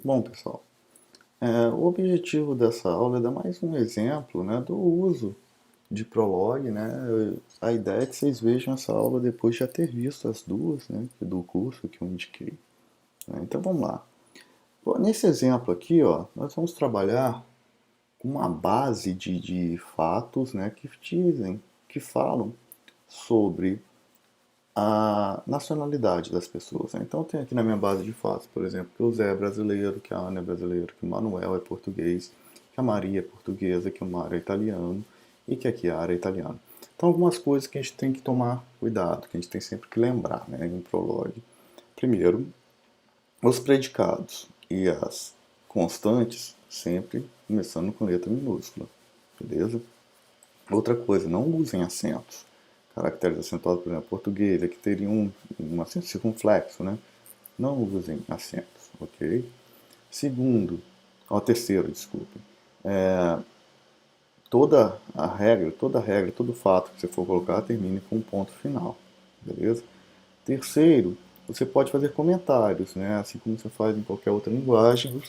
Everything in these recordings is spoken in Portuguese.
Bom, pessoal, o objetivo dessa aula é dar mais um exemplo, né, do uso de Prolog, né? A ideia é que vocês vejam essa aula depois de já ter visto as duas, né, do curso que eu indiquei, né? Então vamos lá. Bom, nesse exemplo aqui, ó, nós vamos trabalhar com uma base de fatos, né, que falam sobre a nacionalidade das pessoas, né? Então tem aqui na minha base de fatos, por exemplo, que o Zé é brasileiro, que a Ana é brasileira, que o Manuel é português, que a Maria é portuguesa, que o Mário é italiano e que a Chiara é italiana. Então algumas coisas que a gente tem que tomar cuidado, que a gente tem sempre que lembrar, né, em um prologue. Primeiro, os predicados e as constantes sempre começando com letra minúscula, beleza? Outra coisa, não usem acentos. Caracteres acentuados, por exemplo, português, aqui teria um acento circunflexo, né? Não usem acentos, ok? Segundo, terceiro, desculpe. Toda regra, todo fato que você for colocar termine com um ponto final, beleza? Terceiro, você pode fazer comentários, né? Assim como você faz em qualquer outra linguagem.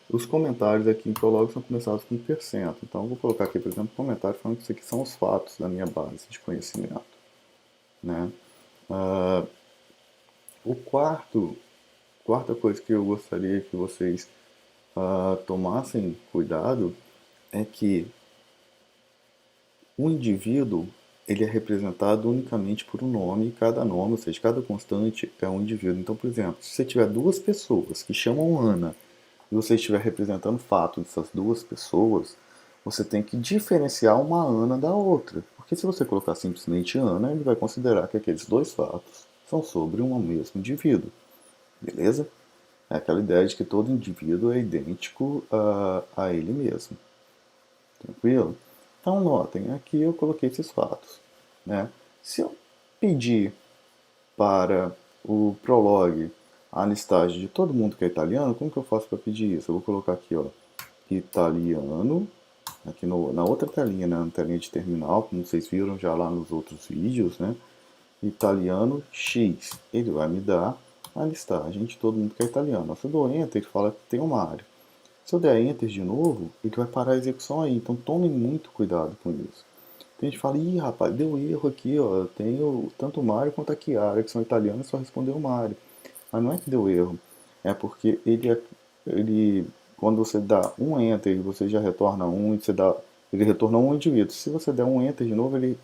Os comentários aqui em Prolog são começados com %. Então, eu vou colocar aqui, por exemplo, comentário falando que isso aqui são os fatos da minha base de conhecimento, né? Ah, o quarta coisa que eu gostaria que vocês tomassem cuidado é que o indivíduo ele é representado unicamente por um nome, e cada nome, ou seja, cada constante é um indivíduo. Então, por exemplo, se você tiver duas pessoas que chamam Ana e você estiver representando o fato dessas duas pessoas, você tem que diferenciar uma Ana da outra. Porque se você colocar simplesmente Ana, ele vai considerar que aqueles dois fatos são sobre um mesmo indivíduo. Beleza? É aquela ideia de que todo indivíduo é idêntico a ele mesmo. Tranquilo? Então notem, aqui eu coloquei esses fatos, né? Se eu pedir para o Prolog a listagem de todo mundo que é italiano, como que eu faço para pedir isso? Eu vou colocar aqui, ó, italiano, aqui na outra telinha, né, na telinha de terminal, como vocês viram já lá nos outros vídeos, né? Italiano X. Ele vai me dar a listagem de todo mundo que é italiano. Se eu dou Enter, ele fala que tem uma área. Se eu der Enter de novo, ele vai parar a execução aí. Então tomem muito cuidado com isso. Tem gente que fala, ih rapaz, deu erro aqui, ó. Eu tenho tanto o Mário quanto a Chiara, que são italianos, só respondeu o Mário. Mas não é que deu erro. É porque ele quando você dá um Enter e você já retorna um, ele retorna um indivíduo. Se você der um Enter de novo, ele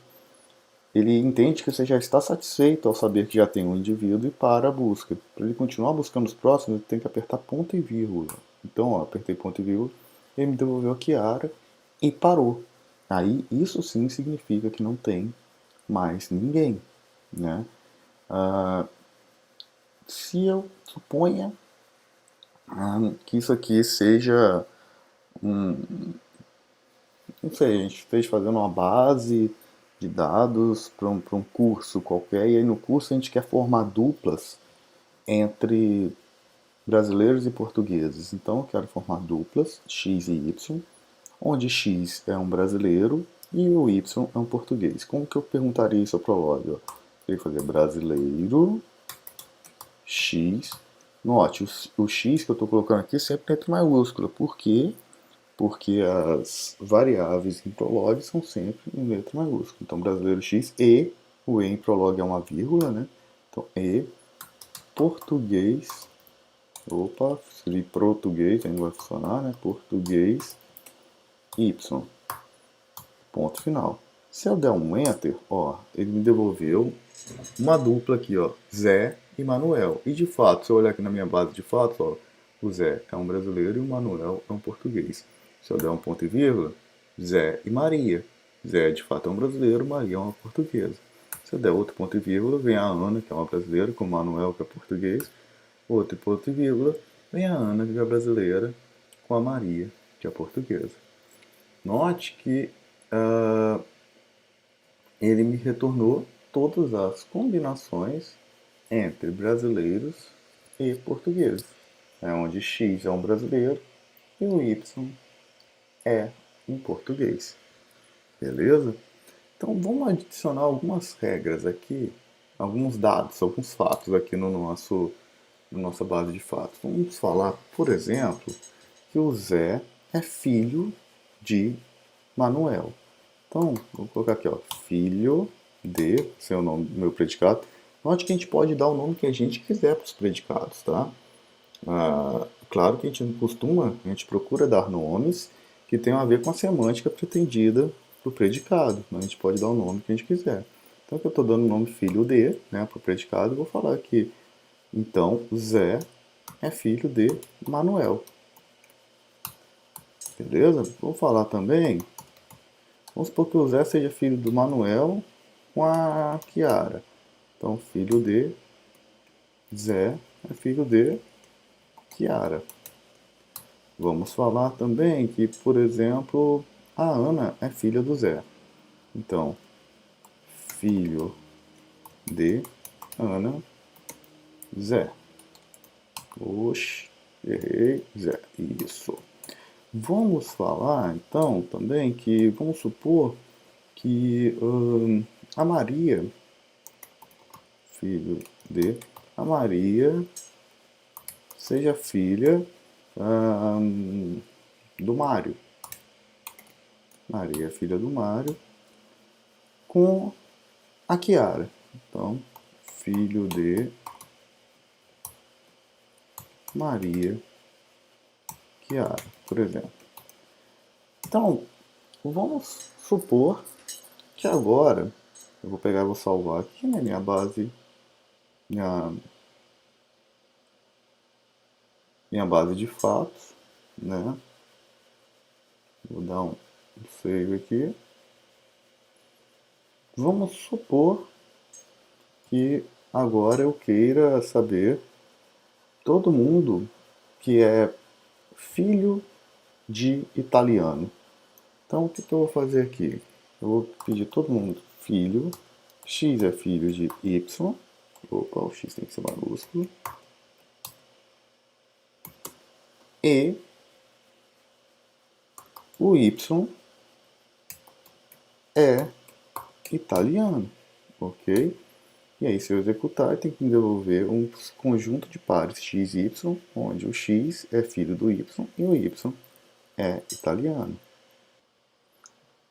entende que você já está satisfeito ao saber que já tem um indivíduo e para a busca. Para ele continuar buscando os próximos, ele tem que apertar ponto e vírgula. Então, ó, apertei ponto e vírgula, ele me devolveu a Chiara e parou. Aí, isso sim significa que não tem mais ninguém, né? Se eu suponha que isso aqui seja não sei, a gente fez fazendo uma base de dados para um curso qualquer, e aí no curso a gente quer formar duplas entre brasileiros e portugueses. Então eu quero formar duplas, X e Y, onde X é um brasileiro e o Y é um português. Como que eu perguntaria isso ao Prolog? Eu teria que fazer brasileiro, X. Note, o X que eu estou colocando aqui sempre letra maiúscula. Por quê? Porque as variáveis em Prolog são sempre em letra maiúscula. Então, brasileiro X e, o E em Prolog é uma vírgula, né? Então, E, português, opa, escrevi português, aí não vai funcionar, né? Português, Y, ponto final. Se eu der um Enter, ó, ele me devolveu uma dupla aqui, ó, Zé e Manuel. E de fato, se eu olhar aqui na minha base de fatos, ó, o Zé é um brasileiro e o Manuel é um português. Se eu der um ponto e vírgula, Zé e Maria. Zé de fato é um brasileiro, Maria é uma portuguesa. Se eu der outro ponto e vírgula, vem a Ana, que é uma brasileira, com o Manuel, que é português. Outro ponto e vírgula, vem a Ana, que é brasileira, com a Maria, que é portuguesa. Note que ele me retornou todas as combinações entre brasileiros e portugueses. É onde X é um brasileiro e o Y é um português. Beleza? Então vamos adicionar algumas regras aqui, alguns dados, alguns fatos aqui no nosso na nossa base de fatos. Vamos falar, por exemplo, que o Zé é filho de Manuel. Então, vou colocar aqui, ó, filho de, seu nome, meu predicado. Note que a gente pode dar o nome que a gente quiser para os predicados, tá? Claro que a gente não costuma, a gente procura dar nomes que tenham a ver com a semântica pretendida para o predicado, mas a gente pode dar o nome que a gente quiser. Então, aqui eu estou dando o nome filho de, né, para o predicado, e vou falar aqui, então, Zé é filho de Manuel. Beleza? Vou falar também, vamos supor que o Zé seja filho do Manuel com a Kiara. Então, filho de Zé é filho de Kiara. Vamos falar também que, por exemplo, a Ana é filha do Zé. Então, filho de Ana, Zé. Oxi, errei, Zé. Isso. Vamos falar então também que, vamos supor que a Maria, filho de, a Maria seja filha do Mário. Maria é filha do Mário com a Kiara. Então, filho de Maria Kiara, por exemplo. Então, vamos supor que agora eu vou pegar e vou salvar aqui na minha base, minha, minha base de fatos, né? Vou dar um save aqui. Vamos supor que agora eu queira saber todo mundo que é filho de italiano. Então, o que eu vou fazer aqui? Eu vou pedir todo mundo filho. X é filho de Y. Opa, o X tem que ser maiúsculo. E o Y é italiano, ok? E aí, se eu executar, eu tenho que me devolver um conjunto de pares x e y, onde o x é filho do y e o y é italiano.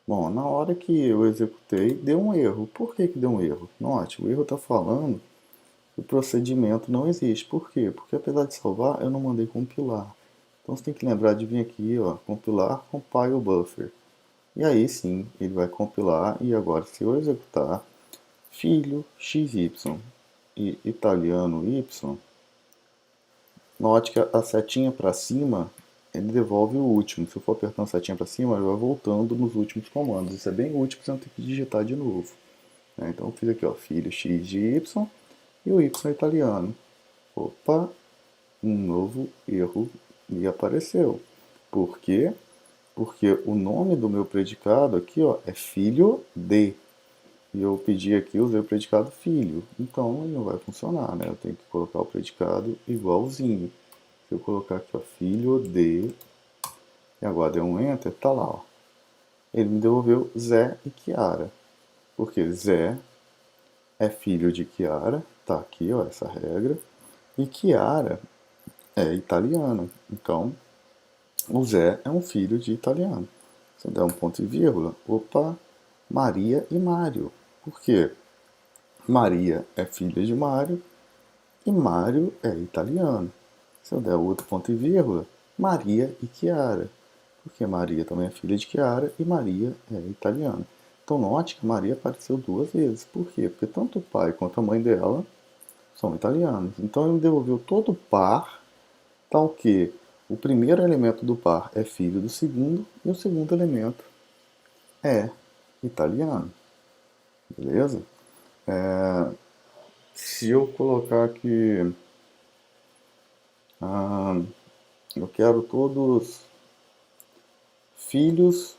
Bom, na hora que eu executei, deu um erro. Por que deu um erro? Note, o erro está falando que o procedimento não existe. Por quê? Porque apesar de salvar, eu não mandei compilar. Então você tem que lembrar de vir aqui, ó, compilar compile buffer. E aí sim, ele vai compilar e agora se eu executar filho xy e italiano y, note que a setinha para cima ele devolve o último. Se eu for apertando a setinha para cima, ele vai voltando nos últimos comandos. Isso é bem útil para você não ter que digitar de novo. Então eu fiz aqui, ó, filho x de y e o y é italiano. Opa, um novo erro me apareceu. Por quê? Porque o nome do meu predicado aqui, ó, é filho de. E eu pedi aqui, usei o predicado filho. Então ele não vai funcionar, né? Eu tenho que colocar o predicado igualzinho. Se eu colocar aqui, ó, filho de, e agora deu um enter, tá lá, ó. Ele me devolveu Zé e Kiara. Porque Zé é filho de Kiara, tá aqui, ó, essa regra. E Kiara é italiana. Então, o Zé é um filho de italiano. Se eu der um ponto e vírgula, opa, Maria e Mário. Por quê? Maria é filha de Mário e Mário é italiano. Se eu der outro ponto e vírgula, Maria e Chiara. Porque Maria também é filha de Chiara e Maria é italiana. Então note que Maria apareceu duas vezes. Por quê? Porque tanto o pai quanto a mãe dela são italianos. Então ele devolveu todo o par, tal que o primeiro elemento do par é filho do segundo e o segundo elemento é italiano. Beleza? Se eu colocar aqui, eu quero todos filhos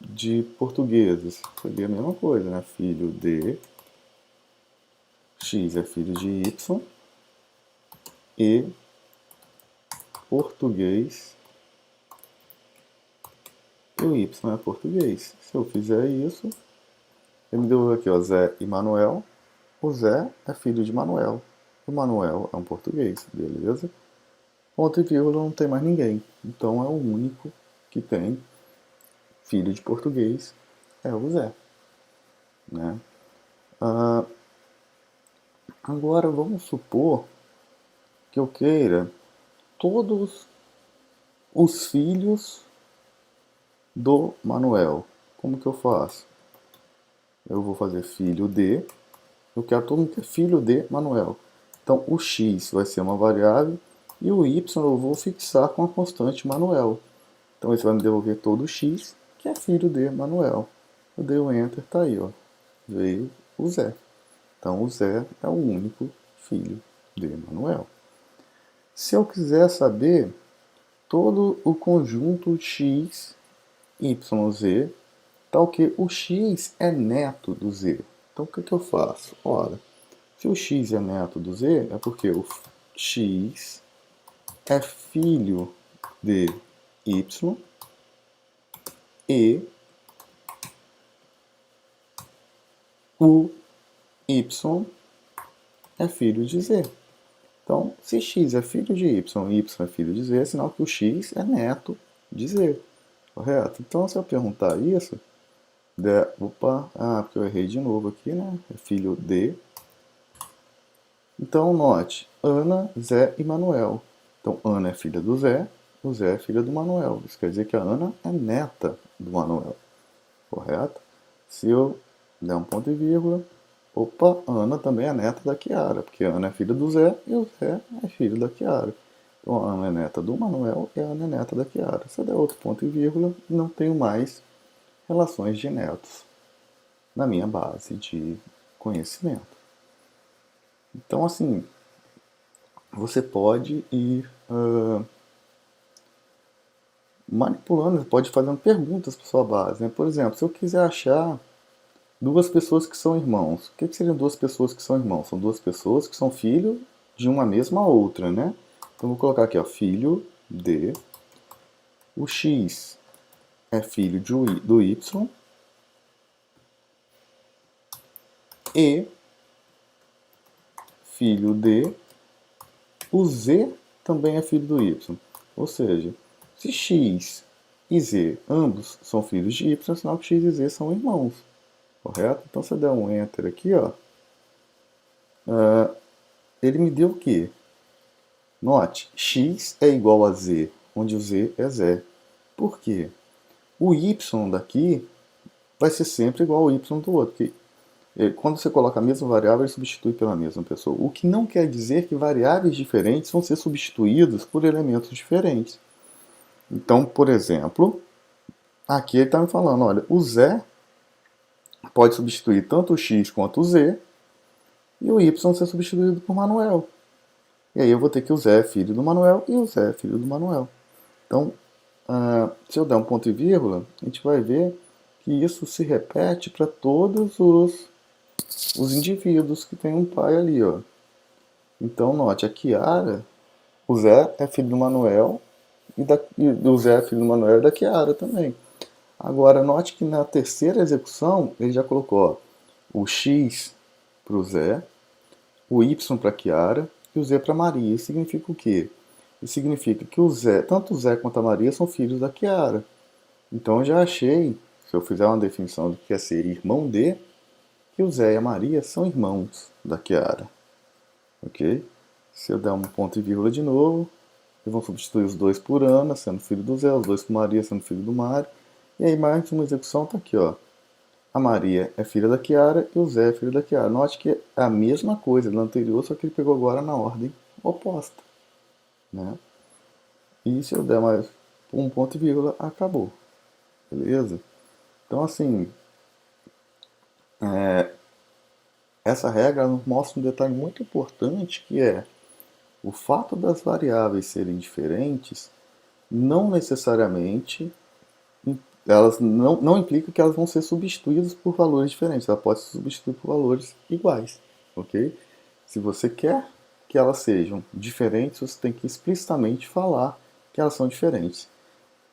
de portugueses, seria a mesma coisa, né? Filho de x é filho de y e português e o y é português. Se eu fizer isso, ele me deu aqui, ó, Zé e Manuel. O Zé é filho de Manuel o Manuel é um português, beleza? Ponto e vírgula não tem mais ninguém. Então é o único que tem filho de português, é o Zé. Né? Ah, agora vamos supor que eu queira todos os filhos do Manuel. Como que eu faço? Eu vou fazer filho de, eu quero todo mundo que é filho de Manuel. Então o x vai ser uma variável e o y eu vou fixar com a constante Manuel. Então isso vai me devolver todo o x, que é filho de Manuel. Eu dei o Enter, tá aí, ó. Veio o Zé. Então o Zé é o único filho de Manuel. Se eu quiser saber todo o conjunto x, y, z, tal que o x é neto do z. Então o que eu faço? Ora, se o x é neto do z, é porque o x é filho de y e o y é filho de z. Então, se x é filho de y e y é filho de z, é sinal que o x é neto de z. Correto? Então, se eu perguntar isso, opa, porque eu errei de novo aqui, né? É filho de. Então, note, Ana, Zé e Manuel. Então, Ana é filha do Zé, o Zé é filho do Manuel. Isso quer dizer que a Ana é neta do Manuel. Correto? Se eu der um ponto e vírgula, opa, Ana também é neta da Kiara, porque a Ana é filha do Zé e o Zé é filho da Kiara. Então a Ana é neta do Manuel e a Ana é neta da Kiara. Se eu der outro ponto e vírgula, não tenho mais relações de netos na minha base de conhecimento. Então, assim, você pode ir manipulando, pode ir fazendo perguntas para sua base. Né? Por exemplo, se eu quiser achar duas pessoas que são irmãos. O que seriam duas pessoas que são irmãos? São duas pessoas que são filho de uma mesma outra, né? Então vou colocar aqui, ó, filho de. O x é filho do y e filho de. O z também é filho do y. Ou seja, se x e z ambos são filhos de y, é sinal que x e z são irmãos. Correto? Então se eu der um enter aqui, ó, ele me deu o quê? Note, x é igual a z, onde o z é Zé. Por quê? O y daqui vai ser sempre igual ao y do outro. Porque quando você coloca a mesma variável, ele substitui pela mesma pessoa. O que não quer dizer que variáveis diferentes vão ser substituídos por elementos diferentes. Então, por exemplo, aqui ele está me falando, olha, o Zé pode substituir tanto o x quanto o z, e o y ser substituído por Manuel. E aí eu vou ter que o Zé é filho do Manuel e o Zé é filho do Manuel. Então, se eu der um ponto e vírgula, a gente vai ver que isso se repete para todos os indivíduos que tem um pai ali. Ó. Então, note, a Kiara, o Zé é filho do Manuel e o Zé é filho do Manuel e da Kiara também. Agora, note que na terceira execução, ele já colocou ó, o X para o Zé, o Y para a Kiara e o Z para Maria. Isso significa o quê? Isso significa que o Zé, tanto o Zé quanto a Maria são filhos da Kiara. Então eu já achei, se eu fizer uma definição do que é ser irmão de, que o Zé e a Maria são irmãos da Kiara. Ok? Se eu der um ponto e vírgula de novo, eu vou substituir os dois por Ana, sendo filho do Zé, os dois por Maria, sendo filho do Mário. E aí mais uma execução está aqui, ó. A Maria é filha da Kiara e o Zé é filho da Kiara. Note que é a mesma coisa da anterior, só que ele pegou agora na ordem oposta. Né? E se eu der mais um ponto e vírgula, acabou. Beleza? Então, assim, essa regra nos mostra um detalhe muito importante, que é o fato das variáveis serem diferentes não necessariamente elas não implica que elas vão ser substituídas por valores diferentes, ela pode ser substituída por valores iguais, ok? Se você quer que elas sejam diferentes, você tem que explicitamente falar que elas são diferentes.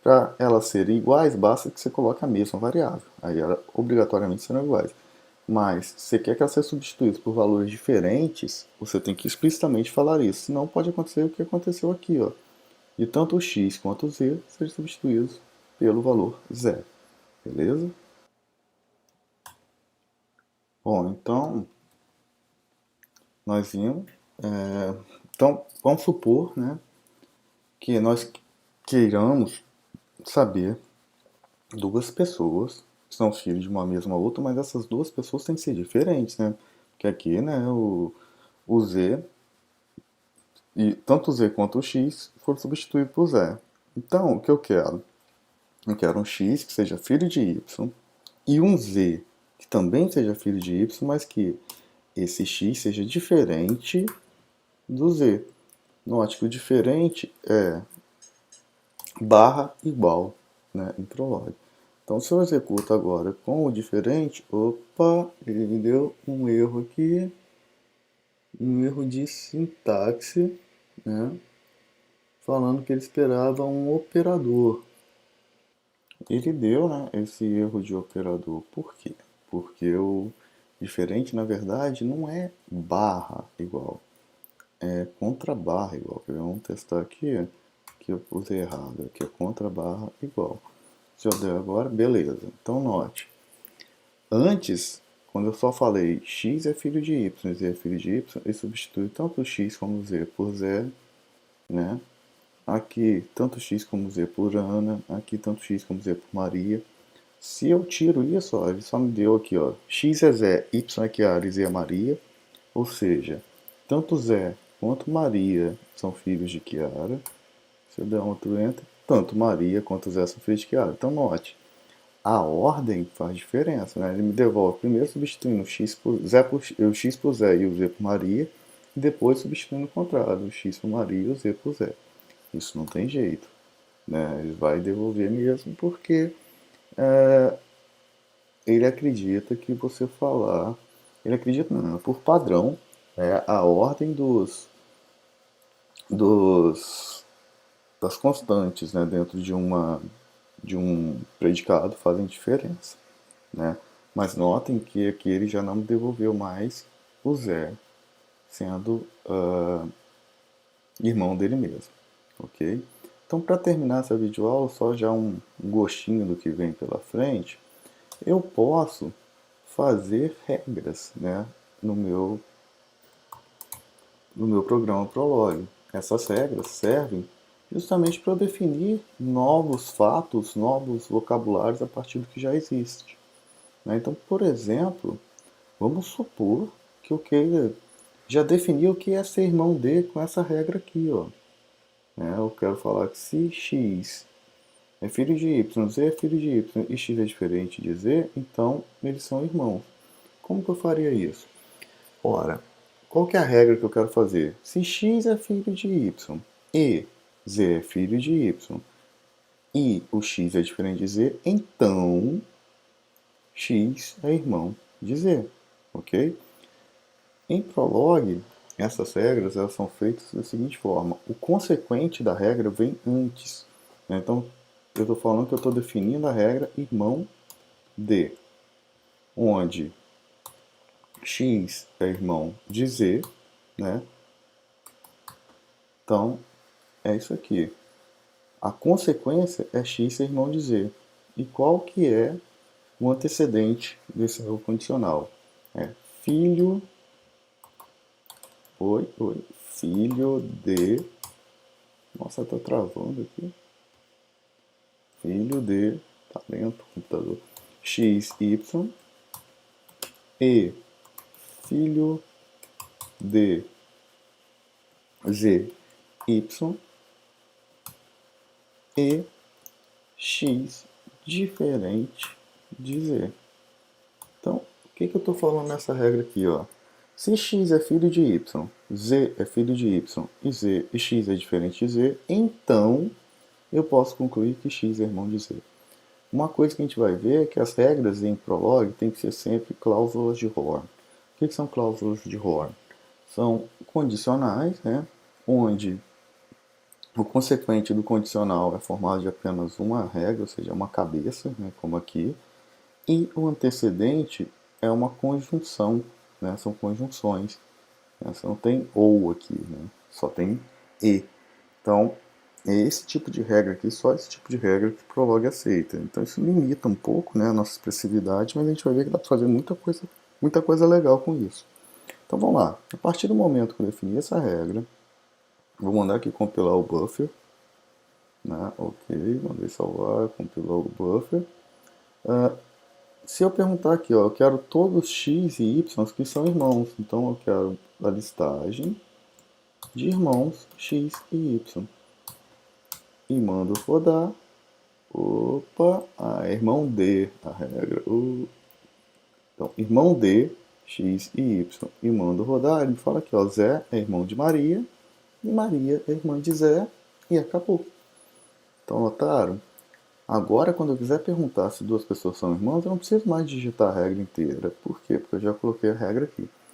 Para elas serem iguais, basta que você coloque a mesma variável, aí elas obrigatoriamente serão iguais. mas se você quer que elas sejam substituídas por valores diferentes, você tem que explicitamente falar isso. Senão pode acontecer o que aconteceu aqui, ó. E tanto o x quanto o z sejam substituídos pelo valor zero. Beleza? Bom, então nós vimos. Então vamos supor, né, que nós queiramos saber duas pessoas que são filhos de uma mesma outra, mas essas duas pessoas têm que ser diferentes, né? Porque aqui, né, o Z, e tanto o Z quanto o X foram substituídos por Z. Então, o que eu quero? Eu quero um X que seja filho de Y e um Z que também seja filho de Y, mas que esse X seja diferente do Z. Note que o diferente é barra igual, né, em Prolog. Então, se eu executo agora com o diferente, opa, ele me deu um erro aqui, um erro de sintaxe, né, falando que ele esperava um operador. Ele deu, né, esse erro de operador. Por quê? Porque o diferente, na verdade, não é barra igual, é contra barra igual. Vamos testar aqui, que eu usei errado, aqui é contra barra igual. Se eu der agora, beleza. Então note, antes, quando eu só falei x é filho de y, z é filho de y, ele substitui tanto x como z por zero, né? Aqui, tanto x como z por Ana, aqui tanto x como z por Maria. Se eu tiro isso, ó, ele só me deu aqui, ó, x é Zé, y é Chiara e z é Maria, ou seja, tanto Zé quanto Maria são filhos de Chiara. Se eu der um outro enter, tanto Maria quanto Zé são filhos de Chiara. Então note, a ordem faz diferença, né? Ele me devolve primeiro substituindo o x o x por Zé e o z por Maria, e depois substituindo o contrário, o x por Maria e o z por Zé. Isso não tem jeito, né? Ele vai devolver mesmo porque ele acredita que você falar, ele acredita não, por padrão, a ordem dos das constantes, né, dentro de um predicado fazem diferença, né? Mas notem que aqui ele já não me devolveu mais o Zé, sendo irmão dele mesmo, ok? Então, para terminar essa videoaula, só já um gostinho do que vem pela frente, eu posso fazer regras, né, no meu programa Prolog. Essas regras servem justamente para eu definir novos fatos, novos vocabulários a partir do que já existe, né? Então, por exemplo, vamos supor que eu queira já definir o que é ser irmão de com essa regra aqui, ó. Eu quero falar que se x é filho de y, z é filho de y e x é diferente de z, então eles são irmãos. Como que eu faria isso? Ora, qual que é a regra que eu quero fazer? Se x é filho de y e z é filho de y e o x é diferente de z, então x é irmão de z, ok? Em Prolog, essas regras elas são feitas da seguinte forma: o consequente da regra vem antes, né? Então, eu estou falando que eu estou definindo a regra irmão de, onde x é irmão de z, né? Então, é isso aqui. A consequência é x ser irmão de z. E qual que é o antecedente desse novo condicional? É filho, filho de, nossa, tá travando aqui. Filho de, tá lento o computador, x, y, e filho de z, y, e x diferente de z. Então, o que eu estou falando nessa regra aqui, ó? Se x é filho de y, z é filho de y e x é diferente de z, então eu posso concluir que x é irmão de z. Uma coisa que a gente vai ver é que as regras em Prolog têm que ser sempre cláusulas de Horn. O que são cláusulas de Horn? São condicionais, né, onde o consequente do condicional é formado de apenas uma regra, ou seja, uma cabeça, né, como aqui, e o antecedente é uma conjunção, né? São conjunções, né? Você não tem ou aqui, né? Só tem e. Então, é esse tipo de regra aqui, só esse tipo de regra que Prolog aceita. Então isso limita um pouco, né, a nossa expressividade, mas a gente vai ver que dá para fazer muita coisa legal com isso. Então vamos lá. A partir do momento que eu defini essa regra, vou mandar aqui compilar o buffer, né? Ok, mandei salvar, compilou o buffer. Se eu perguntar aqui, ó, eu quero todos x e y que são irmãos, então eu quero a listagem de irmãos x e y. E mando rodar. Opa, irmão D, a regra. Então, irmão D, x e y. E mando rodar, ele me fala aqui, ó, Zé é irmão de Maria, e Maria é irmã de Zé, e acabou. Então, notaram? Agora, quando eu quiser perguntar se duas pessoas são irmãs, eu não preciso mais digitar a regra inteira. Por quê? Porque eu já coloquei a regra aqui.